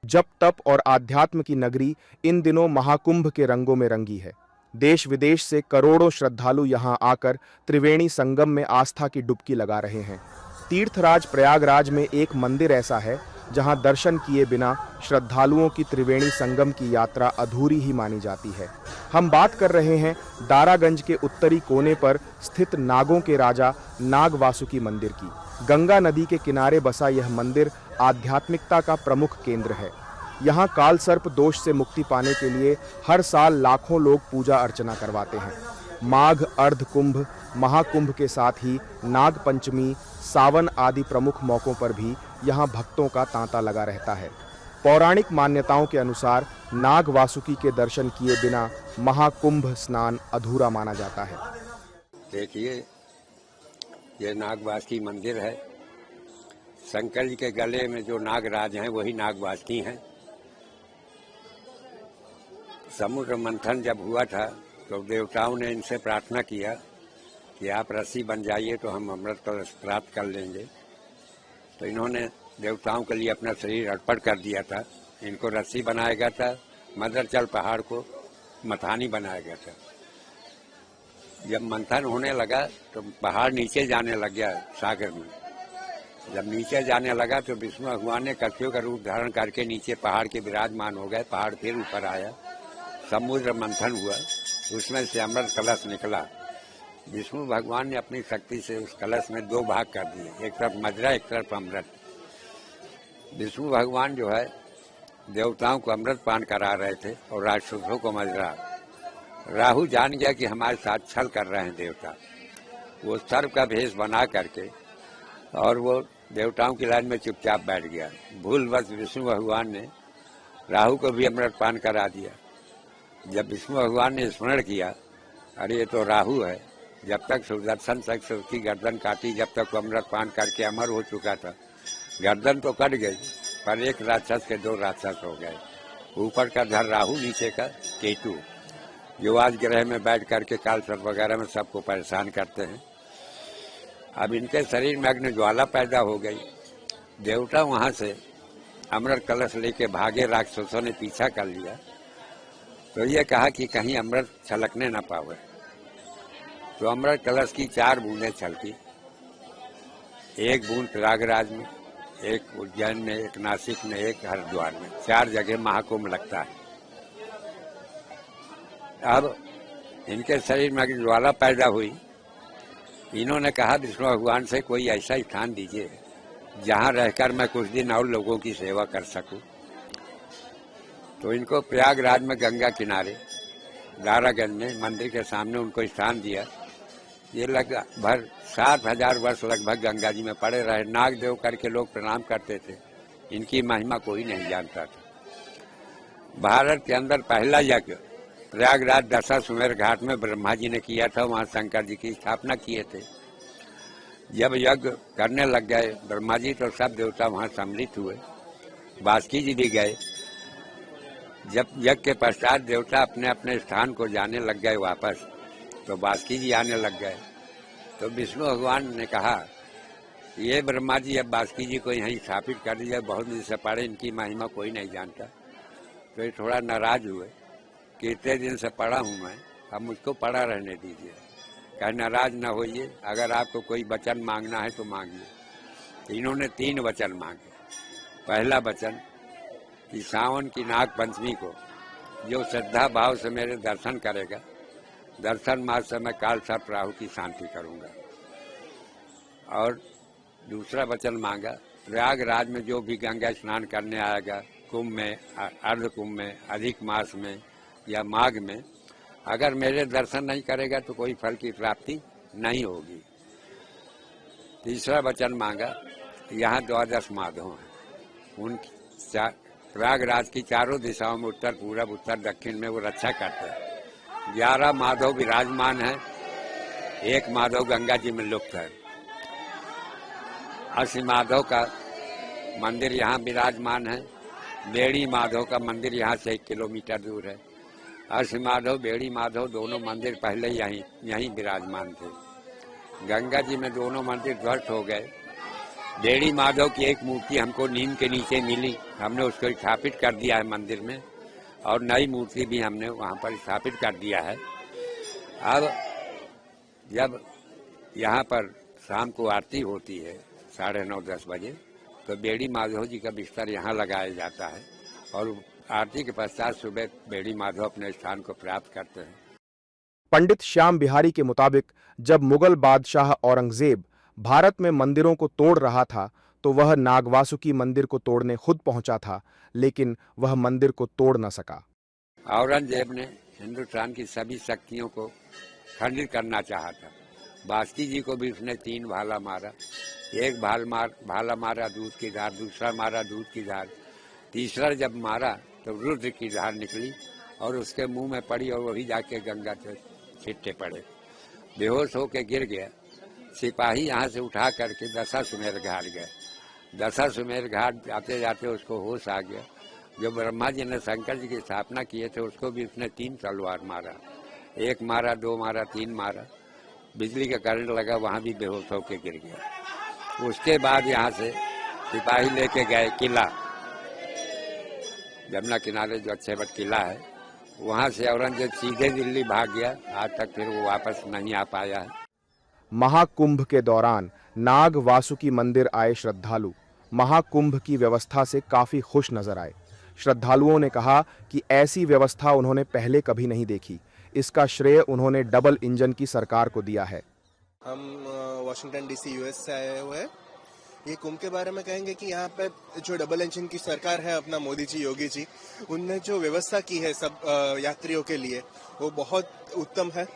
जप तप और आध्यात्म की नगरी इन दिनों महाकुंभ के रंगों में रंगी है। देश विदेश से करोड़ों श्रद्धालु यहां आकर त्रिवेणी संगम में आस्था की डुबकी लगा रहे हैं। तीर्थराज प्रयागराज में एक मंदिर ऐसा है जहां दर्शन किए बिना श्रद्धालुओं की त्रिवेणी संगम की यात्रा अधूरी ही मानी जाती है। हम बात कर रहे हैं दारागंज के उत्तरी कोने पर स्थित नागों के राजा नाग वासुकी मंदिर की। गंगा नदी के किनारे बसा यह मंदिर आध्यात्मिकता का प्रमुख केंद्र है। यहाँ काल सर्प दोष से मुक्ति पाने के लिए हर साल लाखों लोग पूजा अर्चना करवाते हैं। माघ, अर्ध कुंभ, महाकुंभ के साथ ही नाग पंचमी, सावन आदि प्रमुख मौकों पर भी यहाँ भक्तों का तांता लगा रहता है। पौराणिक मान्यताओं के अनुसार नाग वासुकी के दर्शन किए बिना महाकुंभ स्नान अधूरा माना जाता है। देखिए, ये नाग वासुकी मंदिर है। शंकर जी के गले में जो नागराज हैं वही नाग वासुकी हैं। समुद्र मंथन जब हुआ था तो देवताओं ने इनसे प्रार्थना किया कि आप रस्सी बन जाइए तो हम अमृत कलश प्राप्त कर लेंगे। तो इन्होंने देवताओं के लिए अपना शरीर अर्पण कर दिया था। इनको रस्सी बनाया गया था, मदरचल पहाड़ को मथानी बनाया गया था। जब मंथन होने लगा तो पहाड़ नीचे जाने लग गया सागर में। जब नीचे जाने लगा तो विष्णु भगवान ने कछुए का रूप धारण करके नीचे पहाड़ के विराजमान हो गए। पहाड़ फिर ऊपर आया, समुद्र मंथन हुआ, उसमें से अमृत कलश निकला। विष्णु भगवान ने अपनी शक्ति से उस कलश में दो भाग कर दिए, एक तरफ मजरा, एक तरफ अमृत। विष्णु भगवान जो है देवताओं को अमृत पान करा रहे थे और राक्षसों को मजरा। राहु जान गया कि हमारे साथ छल कर रहे हैं देवता। वो सर्प का भेष बना करके और वो देवताओं की लाइन में चुपचाप बैठ गया। भूलवश विष्णु भगवान ने राहु को भी अमृत पान करा दिया। जब विष्णु भगवान ने स्मरण किया, अरे ये तो राहु है। जब तक सुदर्शन चक्र उसकी गर्दन काटी, जब तक वो अमृत पान करके अमर हो चुका था। गर्दन तो कट गई पर एक राक्षस के दो राक्षस हो गए। ऊपर का धर राहु, नीचे का केतु, जो आज ग्रह में बैठ करके काल सर्प वगैरह में सबको परेशान करते हैं। अब इनके शरीर में अग्नि ज्वाला पैदा हो गई। देवता वहां से अमृत कलश लेके भागे, राक्षसों ने पीछा कर लिया। तो ये कहा कि कहीं अमृत छलकने न पावे। तो अमृत कलश की 4 बूंदें छलकी। एक बूंद प्रयागराज में, एक उज्जैन में, एक नासिक में, एक हरिद्वार में। 4 जगह महाकुंभ लगता है। अब इनके शरीर में अग्नि ज्वाला पैदा हुई। इन्होंने कहा विष्णु भगवान से कोई ऐसा स्थान दीजिए जहां रहकर मैं कुछ दिन और लोगों की सेवा कर सकूं। तो इनको प्रयागराज में गंगा किनारे दारागंज में मंदिर के सामने उनको स्थान दिया। ये लगभग 7000 वर्ष लगभग गंगा जी में पड़े रहे। नाग देव करके लोग प्रणाम करते थे। इनकी महिमा कोई नहीं जानता था। भारत के अंदर पहला यज्ञ प्रयागराज दशाश्वमेध घाट में ब्रह्मा जी ने किया था। वहां शंकर जी की स्थापना किए थे। जब यज्ञ करने लग गए ब्रह्मा जी तो सब देवता वहां सम्मिलित हुए। बासुकी जी भी गए। जब यज्ञ के पश्चात देवता अपने अपने स्थान को जाने लग गए वापस, तो बासुकी जी आने लग गए। तो विष्णु भगवान ने कहा ये ब्रह्मा जी अब बासुकी जी को यहीं स्थापित कर दिया। बहुत दिन से पढ़े, इनकी महिमा कोई नहीं जानता। तो ये थोड़ा नाराज हुए कि इतने दिन से पढ़ा हूँ मैं, अब मुझको पढ़ा रहने दीजिए। कहे नाराज न होइए, अगर आपको कोई वचन मांगना है तो मांगिए। इन्होंने 3 वचन मांगे। पहला वचन कि सावन की नाग पंचमी को जो श्रद्धा भाव से मेरे दर्शन करेगा, दर्शन मार्ग से मैं काल सर्प राहु की शांति करूंगा। और दूसरा वचन मांगा, प्रयागराज में जो भी गंगा स्नान करने आएगा, कुंभ में, अर्ध कुंभ में, अधिक मास में या माघ में, अगर मेरे दर्शन नहीं करेगा तो कोई फल की प्राप्ति नहीं होगी। तीसरा वचन मांगा, यहाँ 12 माधव हैं, उन प्रयागराज की चारों दिशाओं में, उत्तर पूरब उत्तर दक्षिण में वो रक्षा करते हैं। 11 माधव विराजमान हैं। 1 माधव गंगा जी में लुप्त है। असी माधव का मंदिर यहाँ विराजमान है। बेड़ी माधव का मंदिर यहाँ से 1 किलोमीटर दूर है। असी माधव, बेड़ी माधव दोनों मंदिर पहले यहीं विराजमान थे। गंगा जी में दोनों मंदिर ध्वस्त हो गए। बेड़ी माधव की एक मूर्ति हमको नीम के नीचे मिली, हमने उसको स्थापित कर दिया है मंदिर में, और नई मूर्ति भी हमने वहाँ पर स्थापित कर दिया है। अब जब यहाँ पर शाम को आरती होती है 9:30-10 बजे, तो बेड़ी माधव जी का बिस्तर यहाँ लगाया जाता है और आरती के पश्चात सुबह बेड़ी माधव अपने स्थान को प्राप्त करते हैं। पंडित श्याम बिहारी के मुताबिक जब मुगल बादशाह औरंगजेब भारत में मंदिरों को तोड़ रहा था तो वह नागवासुकी मंदिर को तोड़ने खुद पहुंचा था, लेकिन वह मंदिर को तोड़ न सका। औरंगजेब ने हिंदुस्तान की सभी शक्तियों को खंडित करना चाहा था। बासुकी जी को भी उसने 3 भाला मारा, एक भाला मारा दूध की धार, दूसरा मारा दूध की धार, तीसरा जब मारा तो रुद्र की धार निकली और उसके मुंह में पड़ी और वही जाके गंगा से छिट्टे पड़े, बेहोश होके गिर गया। सिपाही यहाँ से उठा करके दशाश्वमेध घाट गए। दशाश्वमेध घाट जाते जाते उसको होश आ गया। जो ब्रह्मा जी ने शंकर जी की स्थापना किए थे उसको भी उसने 3 तलवार मारा, 1 मारा, 2 मारा, 3 मारा, बिजली का करंट लगा, वहाँ भी बेहोश होके गिर गया। उसके बाद यहाँ से सिपाही लेके गए किला, यमुना किनारे जो अच्छेबट किला है, वहाँ से औरंगजेब सीधे दिल्ली भाग गया। आज तक फिर वो वापस नहीं आ पाया है। महाकुंभ के दौरान नाग वासुकी मंदिर आए श्रद्धालु महाकुंभ की व्यवस्था से काफी खुश नजर आए। श्रद्धालुओं ने कहा कि ऐसी व्यवस्था उन्होंने पहले कभी नहीं देखी। इसका श्रेय उन्होंने डबल इंजन की सरकार को दिया है। हम वाशिंगटन डीसी यूएस से आए हुए हैं। ये कुंभ के बारे में कहेंगे कि यहाँ पे जो डबल इंजन की सरकार है अपना मोदी जी, योगी जी, उनने जो व्यवस्था की है सब यात्रियों के लिए वो बहुत उत्तम है।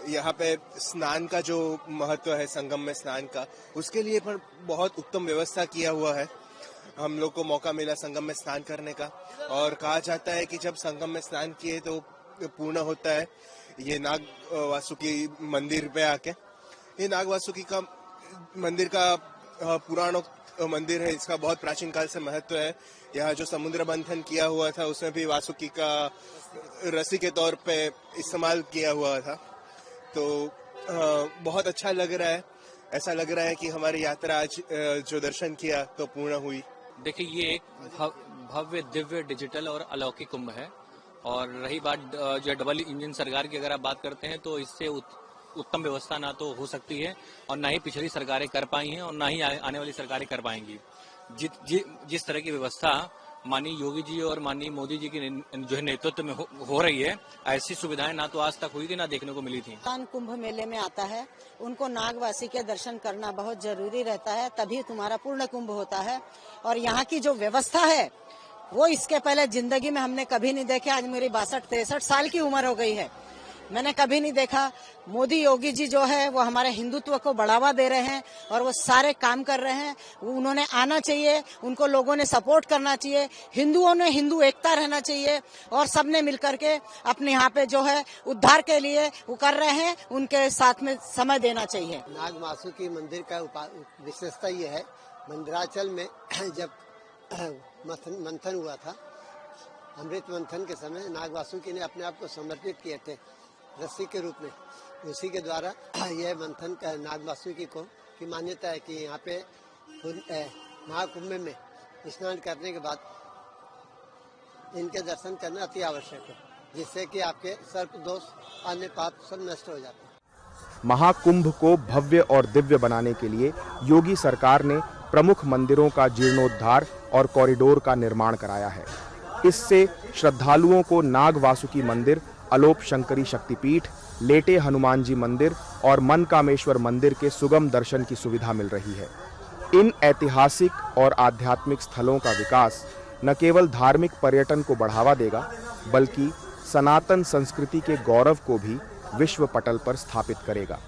यहाँ पे स्नान का जो महत्व है, संगम में स्नान का, उसके लिए पर बहुत उत्तम व्यवस्था किया हुआ है। हम लोग को मौका मिला संगम में स्नान करने का, और कहा जाता है कि जब संगम में स्नान किए तो पूर्ण होता है ये नाग वासुकी मंदिर पे आके। ये नाग वासुकी का मंदिर का पुराना मंदिर है, इसका बहुत प्राचीन काल से महत्व है। यहाँ जो समुद्र मंथन किया हुआ था उसमें भी वासुकी का रस्सी के तौर पे इस्तेमाल किया हुआ था। तो बहुत अच्छा लग रहा है। ऐसा लग रहा है कि हमारी यात्रा आज जो दर्शन किया तो पूर्ण हुई। देखिए, ये एक भव्य दिव्य डिजिटल और अलौकिक कुंभ है। और रही बात जो डबल इंजन सरकार की, अगर आप बात करते हैं तो इससे उत्तम व्यवस्था ना तो हो सकती है और ना ही पिछली सरकारें कर पाई हैं और ना ही आने वाली सरकारें कर पाएंगी। जिस तरह की व्यवस्था माननीय योगी जी और माननीय मोदी जी की जो है नेतृत्व में हो रही है, ऐसी सुविधाएं ना तो आज तक हुई थी ना देखने को मिली थी। कुंभ मेले में आता है, उनको नागवासी के दर्शन करना बहुत जरूरी रहता है, तभी तुम्हारा पूर्ण कुंभ होता है। और यहाँ की जो व्यवस्था है वो इसके पहले जिंदगी में हमने कभी नहीं देखे। आज मेरी 62-63 साल की उम्र हो गई है, मैंने कभी नहीं देखा। मोदी योगी जी जो है वो हमारे हिंदुत्व को बढ़ावा दे रहे हैं और वो सारे काम कर रहे हैं। उन्होंने आना चाहिए, उनको लोगों ने सपोर्ट करना चाहिए, हिंदुओं ने हिंदू एकता रहना चाहिए और सबने मिलकर के अपने यहाँ पे जो है उद्धार के लिए वो कर रहे हैं, उनके साथ में समय देना चाहिए। नाग वासुकी मंदिर का विशेषता ये है, मंदिराचल में जब मंथन हुआ था, अमृत मंथन के समय नाग वासुकी ने अपने आप को समर्पित किए थे रस्सी के रूप में। उसी के द्वारा यह मंथन नाग वासुकी को की मान्यता है कि यहाँ पे महाकुंभ में स्नान करने के बाद इनके दर्शन करना अति आवश्यक है, जिससे कि आपके सर्प दोष अन्य पाप सब नष्ट हो जाते हैं। महाकुंभ को भव्य और दिव्य बनाने के लिए योगी सरकार ने प्रमुख मंदिरों का जीर्णोद्धार और कॉरिडोर का निर्माण कराया है। इससे श्रद्धालुओं को नाग वासुकी मंदिर, अलोप शंकरी शक्तिपीठ, लेटे हनुमान जी मंदिर और मनकामेश्वर मंदिर के सुगम दर्शन की सुविधा मिल रही है। इन ऐतिहासिक और आध्यात्मिक स्थलों का विकास न केवल धार्मिक पर्यटन को बढ़ावा देगा, बल्कि सनातन संस्कृति के गौरव को भी विश्व पटल पर स्थापित करेगा।